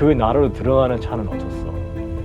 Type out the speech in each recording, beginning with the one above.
그 나라로 들어가는 차는 없었어.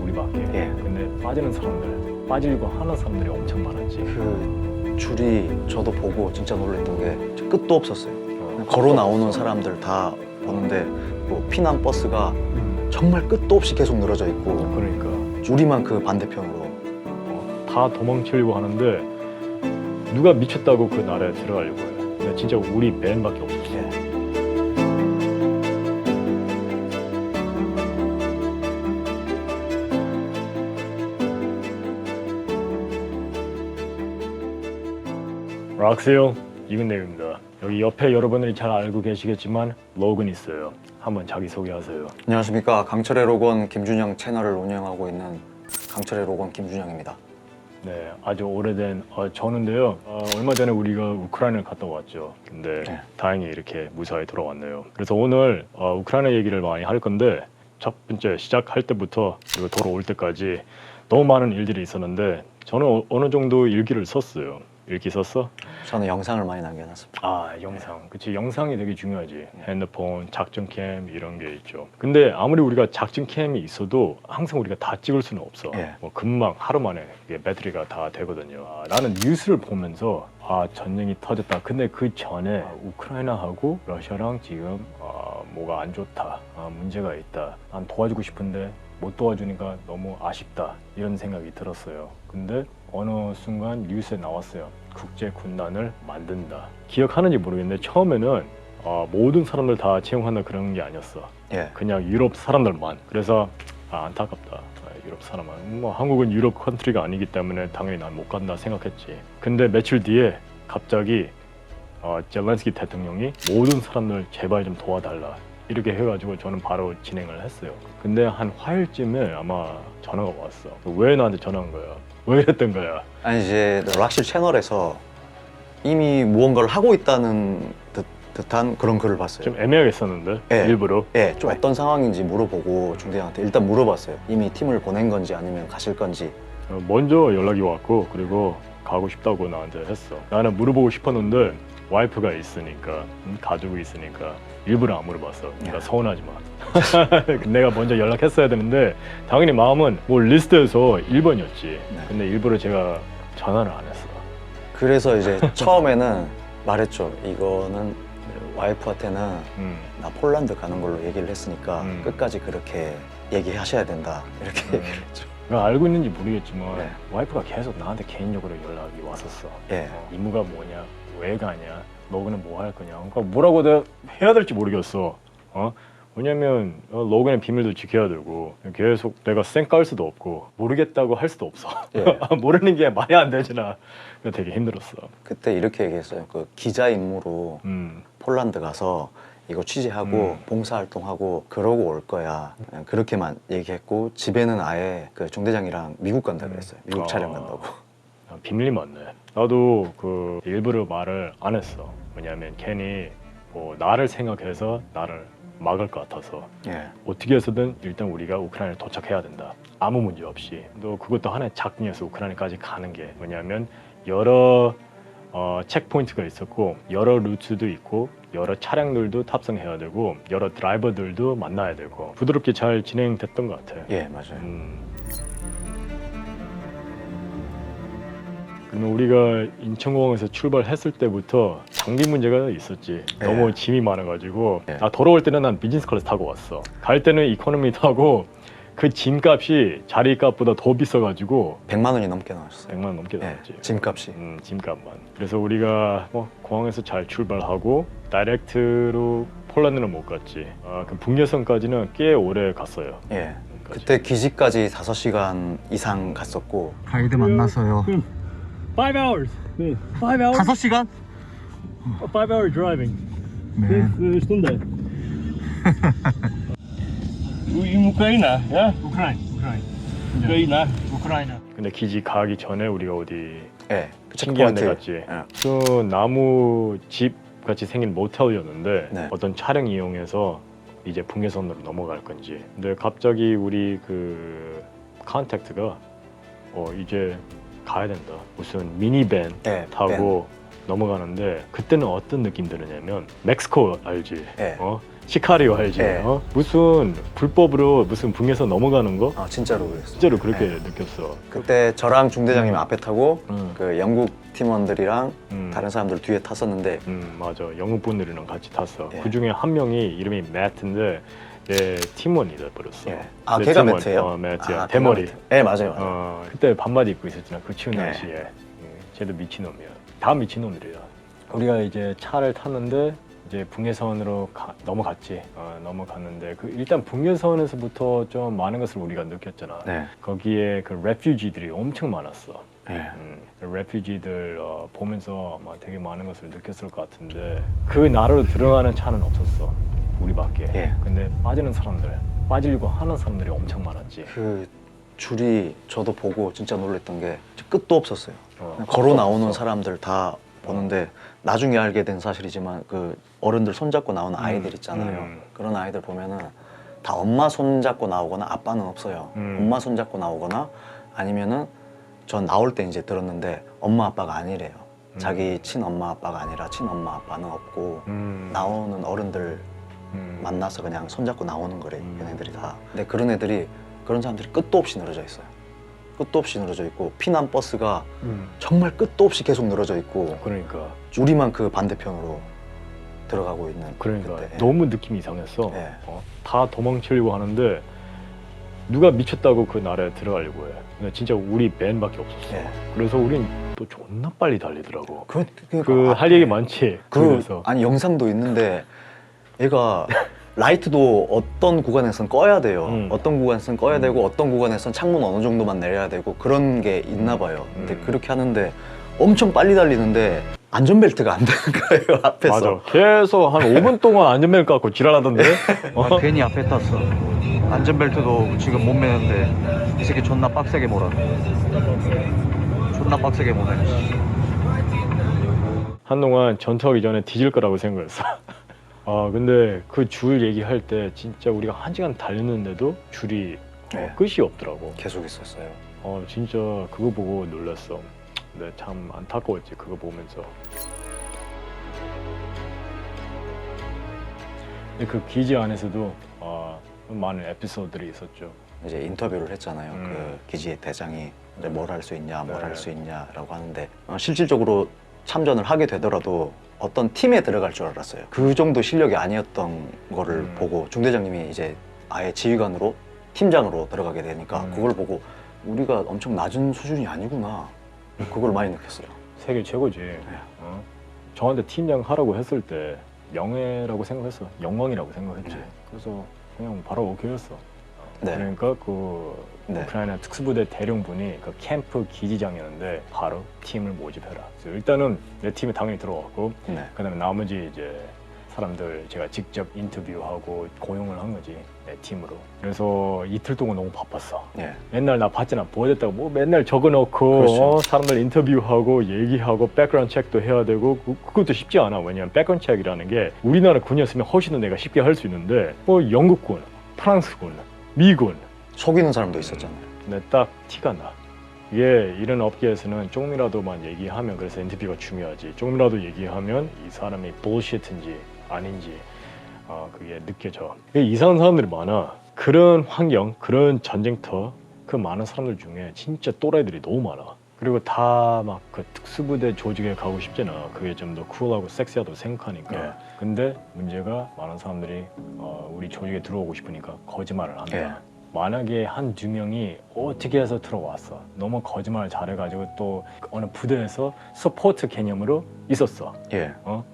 우리밖에. 예. 근데 빠지는 사람들, 빠지려고 하는 사람들이 엄청 많았지. 그 줄이 저도 보고 진짜 놀랬던 게 끝도 없었어요. 어, 걸어 나오는 사람들 다 보는데 뭐 피난 버스가 정말 끝도 없이 계속 늘어져 있고 그러니까 우리만 그 반대편으로. 다 도망치려고 하는데 누가 미쳤다고 그 나라에 들어가려고 해요. 근데 진짜 우리 밴밖에 없었어. 예. 락스요, 이근대입니다. 여기 옆에 여러분들이 잘 알고 계시겠지만 로건 있어요. 한번 자기소개하세요. 안녕하십니까. 강철의 로건 김준영 채널을 운영하고 있는 강철의 로건 김준영입니다. 네, 아주 오래된 저는데요. 얼마 전에 우리가 우크라이나를 갔다 왔죠. 근데 네. 다행히 이렇게 무사히 돌아왔네요. 그래서 오늘 우크라이나 얘기를 많이 할 건데 첫 번째 시작할 때부터 그리고 돌아올 때까지 너무 많은 일들이 있었는데 저는 어느 정도 일기를 썼어요. 일기 썼어? 저는 영상을 많이 남겨놨습니다. 아, 영상. 그치, 영상이 되게 중요하지. 핸드폰, 작전캠 이런 게 있죠. 근데 아무리 우리가 작전캠이 있어도 항상 우리가 다 찍을 수는 없어. 예. 뭐 금방 하루 만에 이게 배터리가 다 되거든요. 나는 뉴스를 보면서 전쟁이 터졌다. 근데 그 전에 우크라이나하고 러시아랑 지금 뭐가 안 좋다. 문제가 있다. 난 도와주고 싶은데 못 도와주니까 너무 아쉽다. 이런 생각이 들었어요. 근데 어느 순간 뉴스에 나왔어요. 국제 군단을 만든다. 기억하는지 모르겠는데 처음에는 모든 사람들 다 채용한다 그런 게 아니었어. 예. 그냥 유럽 사람들만. 그래서 안타깝다. 유럽 사람만. 뭐 한국은 유럽 컨트리가 아니기 때문에 당연히 난 못 간다 생각했지. 근데 며칠 뒤에 갑자기 젤렌스키 대통령이 모든 사람들 제발 좀 도와달라. 이렇게 해가지고 저는 바로 진행을 했어요. 근데 한 화요일쯤에 아마 전화가 왔어. 왜 나한테 전화한 거야? 왜 이랬던 거야? 아니 이제 락실 채널에서 이미 무언가를 하고 있다는 듯한 그런 글을 봤어요. 좀 애매하게 썼는데 예. 일부러. 예, 좀 어떤 상황인지 물어보고 중대장한테 일단 물어봤어요. 이미 팀을 보낸 건지 아니면 가실 건지. 먼저 연락이 왔고 그리고 가고 싶다고 나한테 했어. 나는 물어보고 싶었는데 와이프가 있으니까 가족이 있으니까 일부러 안 물어봤어. 그러니까 서운하지 마. 내가 먼저 연락했어야 되는데 당연히 마음은 뭐 리스트에서 1번이었지. 근데 일부러 제가 전화를 안 했어. 그래서 이제 처음에는 말했죠. 이거는 와이프한테는 나 폴란드 가는 걸로 얘기를 했으니까 끝까지 그렇게 얘기하셔야 된다. 이렇게 얘기를 했죠. 그러니까 알고 있는지 모르겠지만 네. 와이프가 계속 나한테 개인적으로 연락이 왔었어. 예. 임무가 뭐냐, 왜 가냐, 너는 뭐 할 거냐. 그러니까 뭐라고 내가 해야 될지 모르겠어. 왜냐면 로건의 비밀도 지켜야 되고 계속 내가 쌩 깔 수도 없고 모르겠다고 할 수도 없어. 예. 모르는 게 말이 안 되잖아. 그래서 되게 힘들었어. 그때 이렇게 얘기했어요. 그 기자 임무로 폴란드 가서 이거 취재하고 봉사활동하고 그러고 올 거야. 그냥 그렇게만 얘기했고 집에는 아예 그 중대장이랑 미국 간다 그랬어요. 미국 촬영 간다고. 비밀이 많네. 나도 그 일부러 말을 안 했어. 왜냐면 괜히 뭐 나를 생각해서 나를 막을 것 같아서 예. 어떻게 해서든 일단 우리가 우크라이나에 도착해야 된다. 아무 문제 없이. 또 그것도 하나의 작전이어서 우크라이나까지 가는 게 뭐냐면 여러 체크포인트가 있었고 여러 루트도 있고 여러 차량들도 탑승해야 되고 여러 드라이버들도 만나야 되고 부드럽게 잘 진행됐던 것 같아. 예, 맞아요. 그러면 우리가 인천공항에서 출발했을 때부터 장비 문제가 있었지. 예. 너무 짐이 많아가지고 예. 돌아올 때는 난 비즈니스 클래스 타고 왔어. 갈 때는 이코노미 타고 그 짐값이 자리값보다 더 비싸가지고 100만 원이 넘게 나왔어요. 100만 원 넘게 예, 나왔지. 짐값이. 짐값만. 그래서 우리가 공항에서 잘 출발하고 다이렉트로 폴란드는 못 갔지. 그 북녘선까지는 꽤 오래 갔어요. 예. 그때 기지까지 5시간 이상 갔었고 가이드 만나서요. 5 hours. 5 hours. 5시간? 5 hour driving. 네. 스톤데. 우크라이나, 야? 우크라이나. 근데 기지 가기 전에 우리가 어디 예. 신기한 데 체크포인트. 갔지. 예. 그 나무 집 같이 생긴 모텔이었는데 네. 어떤 차량 이용해서 이제 북해선으로 넘어갈 건지. 근데 갑자기 우리 그 컨택트가 이제 가야 된다. 무슨 미니밴 네, 타고 넘어가는데 그때는 어떤 느낌 들었냐면 멕시코 알지? 네. 시카리오 알지? 네. 무슨 불법으로 무슨 북에서 넘어가는 거? 아 진짜로 그랬어. 진짜로 그렇게 네. 느꼈어. 그때 저랑 중대장님 앞에 타고 음. 그 영국 팀원들이랑 음. 다른 사람들 뒤에 탔었는데 맞아. 영국 분들이랑 같이 탔어. 예. 그 중에 한 명이 이름이 매트인데 얘 팀원이 돼버렸어. 예. 아 내 걔가 팀원, 매트예요? 매트야. 아, 대머리. 걔가 매트. 네 맞아요. 맞아요. 그때 반바지 입고 있었잖아. 그 추운 네. 날씨에. 쟤도 미친놈이야. 다 미친놈들이야. 우리가 이제 차를 탔는데 이제 북예선으로 넘어갔지. 넘어갔는데 그 일단 북예선에서부터 좀 많은 것을 우리가 느꼈잖아. 네. 거기에 그 레퓨지들이 엄청 많았어. 네. 레퓨지들 보면서 아마 되게 많은 것을 느꼈을 것 같은데 그 나라로 들어가는 차는 없었어. 우리밖에. 예. 근데 빠지는 사람들, 빠지려고 하는 사람들이 엄청 많았지. 그 줄이 저도 보고 진짜 놀랬던 게 끝도 없었어요. 어, 걸어 나오는 없었어. 사람들 다 보는데 나중에 알게 된 사실이지만 그 어른들 손잡고 나오는 아이들 있잖아요. 그런 아이들 보면은 다 엄마 손잡고 나오거나 아빠는 없어요. 엄마 손잡고 나오거나 아니면은 전 나올 때 이제 들었는데 엄마 아빠가 아니래요. 자기 친엄마 아빠가 아니라 친엄마 아빠는 없고 나오는 어른들 만나서 그냥 손잡고 나오는 거래. 얘네들이 다. 근데 그런 애들이 그런 사람들이 끝도 없이 늘어져 있어요. 끝도 없이 늘어져 있고 피난 버스가 정말 끝도 없이 계속 늘어져 있고 그러니까 우리만 그 반대편으로 들어가고 있는 그러니까 그때. 너무 느낌이 이상했어. 예. 다 도망치려고 하는데 누가 미쳤다고 그 나라에 들어가려고 해. 근데 진짜 우리 밴밖에 없었어. 예. 그래서 우린 또 존나 빨리 달리더라고. 그러니까 할 얘기 많지. 그래서 아니 영상도 있는데 얘가 라이트도 어떤 구간에선 꺼야 돼요. 어떤 구간에선 꺼야 되고 어떤 구간에선 창문 어느 정도만 내려야 되고 그런 게 있나 봐요. 근데 그렇게 하는데 엄청 빨리 달리는데 안전벨트가 안 되는 거예요 앞에서. 맞아. 계속 한 5분 동안 안전벨트 갖고 지랄하던데. 난 괜히 앞에 탔어. 안전벨트도 지금 못 매는데 이 새끼 존나 빡세게 몰아. 존나 빡세게 몰아. 한동안 전투하기 전에 뒤질 거라고 생각했어. 근데 그 줄 얘기할 때 진짜 우리가 1시간 달렸는데도 줄이 네. 끝이 없더라고. 계속 있었어요. 진짜 그거 보고 놀랐어. 근데 참 안타까웠지 그거 보면서. 근데 그 기지 안에서도 많은 에피소드들이 있었죠. 이제 인터뷰를 했잖아요. 그 기지의 대장이 이제 뭘 할 수 있냐, 뭘 네. 할 수 있냐라고 하는데 실질적으로 참전을 하게 되더라도 어떤 팀에 들어갈 줄 알았어요. 그 정도 실력이 아니었던 거를 보고 중대장님이 이제 아예 지휘관으로 팀장으로 들어가게 되니까 그걸 보고 우리가 엄청 낮은 수준이 아니구나. 그걸 많이 느꼈어요. 세계 최고지. 저한테 팀장 하라고 했을 때 명예라고 생각했어. 영광이라고 생각했지. 그래서 그냥 바로 오케이 했어. 네. 그러니까 그 네. 우크라이나 특수부대 대령분이 그 캠프 기지장이었는데 바로 팀을 모집해라. 그래서 일단은 내 팀에 당연히 들어왔고 네. 그다음에 나머지 이제 사람들 제가 직접 인터뷰하고 고용을 한 거지 내 팀으로. 그래서 이틀 동안 너무 바빴어. 네. 맨날 나 봤잖아. 뭐 됐다고 뭐 맨날 적어놓고 그렇죠. 사람들 인터뷰하고 얘기하고 백그라운드 체크도 해야 되고 그것도 쉽지 않아. 왜냐면 백그라운드 체크라는 게 우리나라 군이었으면 훨씬 더 내가 쉽게 할 수 있는데 뭐 영국군, 프랑스군, 미군 속이는 사람도 있었잖아요. 근데 딱 티가 나. 이게 이런 업계에서는 조금이라도만 얘기하면 그래서 인터뷰가 중요하지. 조금이라도 얘기하면 이 사람이 bullshit인지 아닌지 그게 느껴져. 이상한 사람들이 많아. 그런 환경, 그런 전쟁터 그 많은 사람들 중에 진짜 또라이들이 너무 많아. 그리고 다 막 그 특수부대 조직에 가고 싶잖아. 그게 좀 더 쿨하고 섹시하다고 생각하니까. 네. 근데 문제가 많은 사람들이 우리 조직에 들어오고 싶으니까 거짓말을 한다. 네. 만약에 한 두 명이 어떻게 해서 들어왔어. 너무 거짓말을 잘해가지고 또 어느 부대에서 서포트 개념으로 있었어. 예.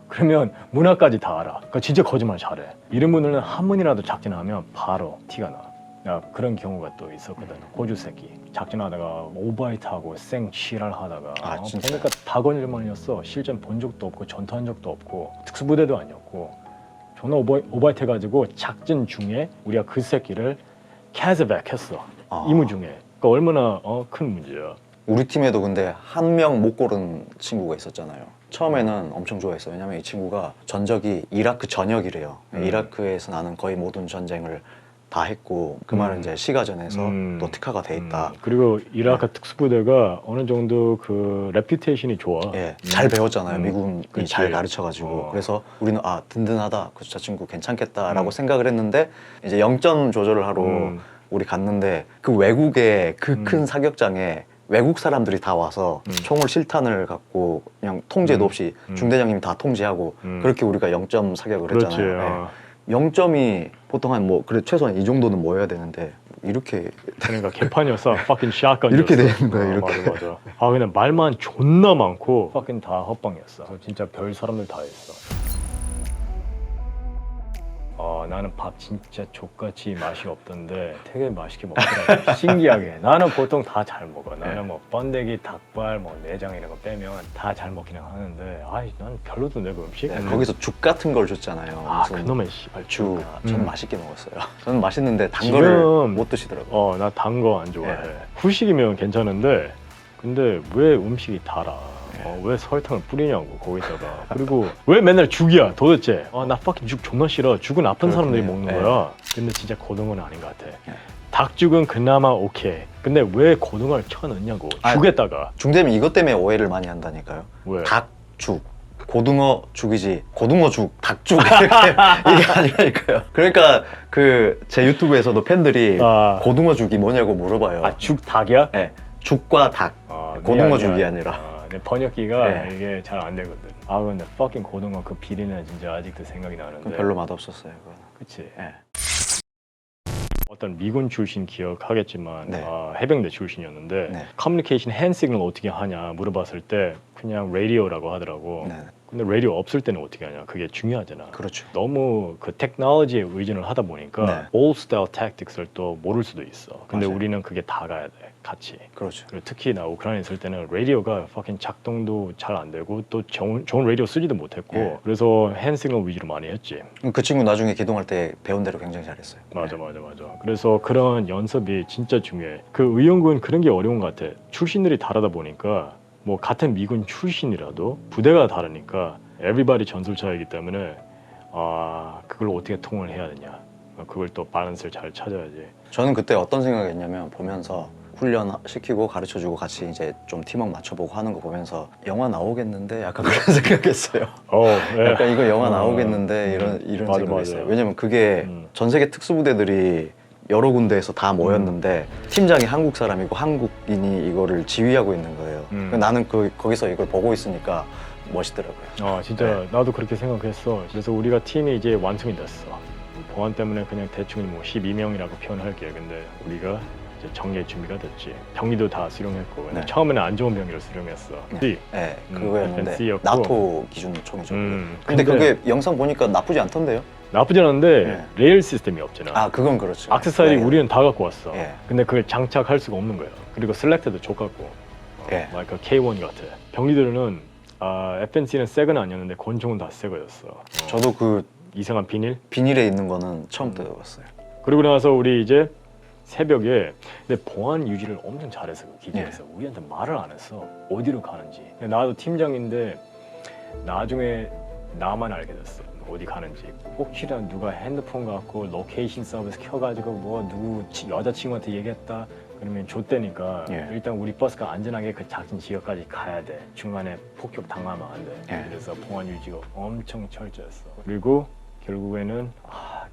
그러면 문화까지 다 알아. 그러니까 진짜 거짓말 잘해. 이런 분들은 한 번이라도 작전하면 바로 티가 나. 야, 그런 경우가 또 있었거든. 호주 새끼 작전하다가 오바이트하고 생치랄 하다가 아, 진짜요? 보니까 다 건일만이었어. 실전 본 적도 없고 전투한 적도 없고 특수부대도 아니었고 존나 오바이트 해가지고 작전 중에 우리가 그 새끼를 캐즈백 했어. 임무 중에. 그러니까 얼마나 큰 문제야. 우리 팀에도 근데 한 명 못 고른 친구가 있었잖아요. 처음에는 엄청 좋아했어요. 왜냐면 이 친구가 전적이 이라크 전역이래요. 이라크에서 나는 거의 모든 전쟁을 다 했고 그 말은 이제 시가전에서 또 특화가 돼 있다. 그리고 이라크 특수부대가 어느 정도 그 레퓨테이션이 좋아. 예, 잘 배웠잖아요. 미군이 그치. 잘 가르쳐가지고 그래서 우리는 아 든든하다. 그 저 친구 괜찮겠다라고 생각을 했는데 이제 0점 조절을 하러 우리 갔는데 그 외국의 그 큰 사격장에 외국 사람들이 다 와서 총을 실탄을 갖고 그냥 통제도 없이 중대장님이 다 통제하고 그렇게 우리가 0점 사격을 그렇지. 했잖아요. 0점이 보통 한 뭐 그래 최소한 이 정도는 모여야 되는데 이렇게 그러니까 개판이었어. fucking shotgun. 이렇게 되는 거예요, 이렇게. 맞아 맞아. 아 그냥 말만 존나 많고 fucking 다 헛방이었어. 진짜 별 사람들 다 했어. 나는 밥 진짜 족같이 맛이 없던데 되게 맛있게 먹더라고. 신기하게. 나는 보통 다 잘 먹어. 나는 뭐 번데기, 닭발, 뭐 내장 이런 거 빼면 다 잘 먹기는 하는데 아이 난 별로던데 그 음식. 네, 거기서 죽 같은 걸 줬잖아요. 아 무슨 그놈의 씨발 죽. 저는 맛있게 먹었어요. 저는 맛있는데 단 지금- 거를 못 드시더라고요. 나 단 거 안 좋아해. 네. 후식이면 괜찮은데 근데 왜 음식이 달아? 왜 설탕을 뿌리냐고 거기다가. 그리고 왜 맨날 죽이야 도대체. 나 fucking 죽 존나 싫어. 죽은 아픈 사람들이 그렇군요. 먹는 네. 거야. 근데 진짜 고등어는 아닌 것 같아. 네. 닭죽은 그나마 오케이. 근데 왜 고등어를 쳐넣냐고. 아, 죽에다가. 중대면 이것 때문에 오해를 많이 한다니까요. 왜? 닭죽. 고등어 죽이지 고등어 죽, 닭죽 이게 아니라니까요. 그러니까 그 제 유튜브에서도 팬들이 고등어 죽이 뭐냐고 물어봐요. 죽 닭이야? 네, 죽과 닭. 고등어 죽이 아니라. 내 번역기가 네. 이게 잘 안 되거든. 근데 fucking 고등어 그 비린내 진짜 아직도 생각이 나는데. 그럼 별로 맛없었어요. 그건. 그치. 네. 어떤 미군 출신 기억하겠지만 네. 해병대 출신이었는데 네. 커뮤니케이션 핸드 시그널 어떻게 하냐 물어봤을 때 그냥 라디오라고 하더라고. 네. 근데 라디오 없을 때는 어떻게 하냐. 그게 중요하잖아. 그렇죠. 너무 그 테크놀로지에 의존을 하다 보니까 네. old style tactics를 또 모를 수도 있어. 근데 맞아요. 우리는 그게 다 가야 돼. 같이. 그렇죠. 그리고 특히 나 우크라이나에 있을 때는 라디오가 fucking 작동도 잘 안 되고 또 좋은 라디오 쓰지도 못했고 네. 그래서 핸드 시그널 위주로 많이 했지. 그 친구 나중에 기동할 때 배운 대로 굉장히 잘했어요. 맞아. 그래서 그런 연습이 진짜 중요해. 그 의용군 그런 게 어려운 것 같아. 출신들이 다르다 보니까 뭐 같은 미군 출신이라도 부대가 다르니까 everybody 전술차이기 때문에 그걸 어떻게 통을 해야 되냐. 그걸 또 밸런스를 잘 찾아야지. 저는 그때 어떤 생각했냐면 보면서 훈련 시키고 가르쳐주고 같이 이제 좀 팀워크 맞춰보고 하는 거 보면서 영화 나오겠는데 약간 그런 생각했어요. 네. 약간 이거 영화 나오겠는데 이런 맞아, 생각했어요. 맞아요. 왜냐면 그게 전 세계 특수부대들이 여러 군데에서 다 모였는데 팀장이 한국 사람이고 한국인이 이거를 지휘하고 있는 거예요. 나는 거기서 이걸 보고 있으니까 멋있더라고요. 진짜 네. 나도 그렇게 생각했어. 그래서 우리가 팀이 이제 완성이 됐어. 보안 때문에 그냥 대충 뭐 12명이라고 표현할게요. 근데 우리가 이제 정예 준비가 됐지. 병리도 다 수령했고. 근데 네. 처음에는 안 좋은 병리를 수령했어. 네, 그거였는데 FNC였고. 나토 기준 총이죠. 근데 근데 그게 영상 보니까 나쁘지 않던데요? 나쁘지 않은데 네. 레일 시스템이 없잖아. 그건 그렇죠. 액세서리 네. 우리는 다 갖고 왔어. 예. 근데 그걸 장착할 수가 없는 거야. 그리고 셀렉트도 족같고. 예. 그 K1 같아. 병리들은 FNC는 새 건 아니었는데 권총은 다 새 거였어. 저도 그 이상한 비닐. 비닐에 있는 거는 처음 뜯어봤어요. 그리고 나서 우리 이제 새벽에 근데 보안 유지를 엄청 잘했어 그 기지에서. 우리한테 말을 안 했어 어디로 가는지. 근데 나도 팀장인데 나중에 나만 알게 됐어 어디 가는지. 혹시나 누가 핸드폰 갖고 로케이션 서비스 켜가지고 뭐 누구 여자친구한테 얘기했다 그러면 좆대니까 예. 일단 우리 버스가 안전하게 그 작은 지역까지 가야 돼. 중간에 폭격 당하면 안 돼. 예. 그래서 보안 유지가 엄청 철저했어. 그리고 결국에는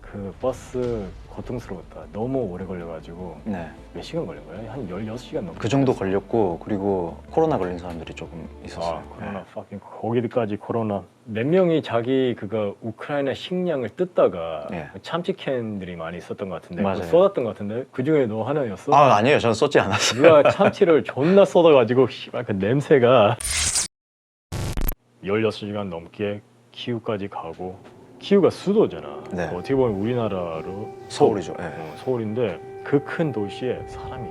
그 버스 고통스러웠다. 너무 오래 걸려가지고 네. 몇 시간 걸린 거야? 한 16시간 넘게. 그 정도 걸렸고 그리고 코로나 걸린 사람들이 조금 있었어요. 코로나 fucking 거기까지 코로나. 몇 명이 자기 그거 우크라이나 식량을 뜯다가 예. 참치캔들이 많이 있었던 것 같은데 맞아요. 그거 쏟았던 것 같은데 그 중에 너 하나였어? 아니에요. 저는 썼지 않았어요. 누가 참치를 존나 쏟아가지고 씨발 그 냄새가. 16시간 넘게 키우까지 가고. 키우가 수도잖아. 네. 어떻게 보면 우리나라로 서울이죠. 예. 서울인데 그 큰 도시에 사람이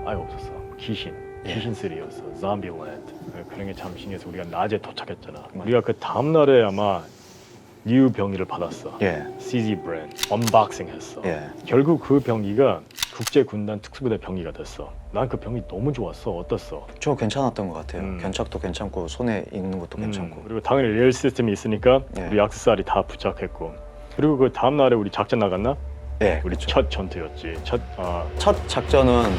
아예 없었어. 귀신쓰리였어. 좀비랜드. 그런 게 참 신기해서 우리가 낮에 도착했잖아. 우리가 그 다음 날에 아마 뉴 병기를 받았어. 예. CZ 브랜드 언박싱 했어. 예. 결국 그 병기가 국제군단 특수부대 병기가 됐어. 난 그 병기 너무 좋았어. 어땠어? 저 괜찮았던 것 같아요. 견착도 괜찮고 손에 익는 것도 괜찮고. 그리고 당연히 레일 시스템이 있으니까 예. 우리 액세서리 다 부착했고. 그리고 그 다음 날에 우리 작전 나갔나? 예, 우리 그쵸. 첫 전투였지. 첫 작전은